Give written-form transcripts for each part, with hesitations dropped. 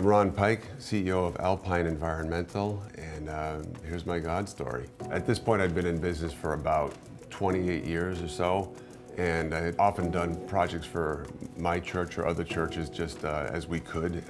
Ron Peik, CEO of Alpine Environmental, and here's my God story. At this point, I'd been in business for about 28 years or so, and I had often done projects for my church or other churches just as we could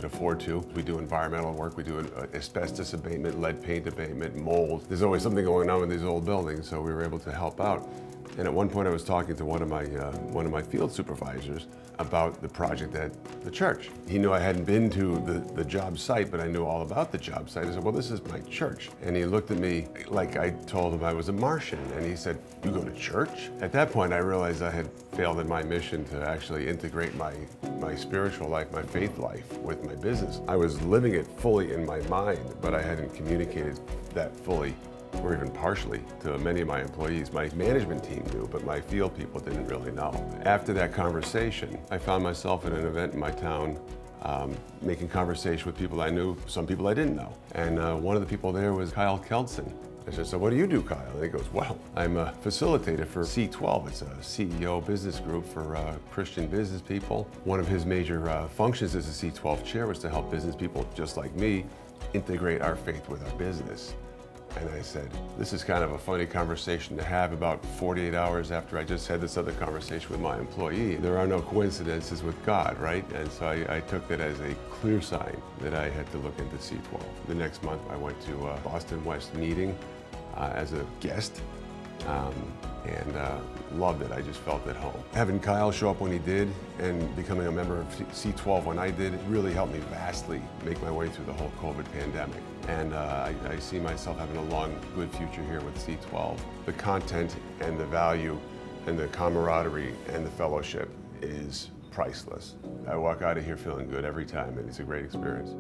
afford to. We do environmental work, we do asbestos abatement, lead paint abatement, mold. There's always something going on in these old buildings, so we were able to help out. And at one point I was talking to one of my field supervisors about the project at the church. He knew I hadn't been to the job site, but I knew all about the job site. I said, well, this is my church. And he looked at me like I told him I was a Martian. And he said, you go to church? At that point, I realized I had failed in my mission to actually integrate my spiritual life, my faith life with my business. I was living it fully in my mind, but I hadn't communicated that fully or even partially to many of my employees. My management team knew, but my field people didn't really know. After that conversation, I found myself at an event in my town making conversation with people I knew, some people I didn't know. And one of the people there was Kyle Kelson. I said, so what do you do, Kyle? And he goes, well, I'm a facilitator for C12. It's a CEO business group for Christian business people. One of his major functions as a C12 chair was to help business people just like me integrate our faith with our business. And I said, this is kind of a funny conversation to have about 48 hours after I just had this other conversation with my employee. There are no coincidences with God, right? And so I took it as a clear sign that I had to look into C12. The next month I went to a Boston West meeting as a guest and loved it. I just felt at home. Having Kyle show up when he did and becoming a member of C12 when I did, it really helped me vastly make my way through the whole COVID pandemic. And I see myself having a long, good future here with C12. The content and the value and the camaraderie and the fellowship is priceless. I walk out of here feeling good every time, and it's a great experience.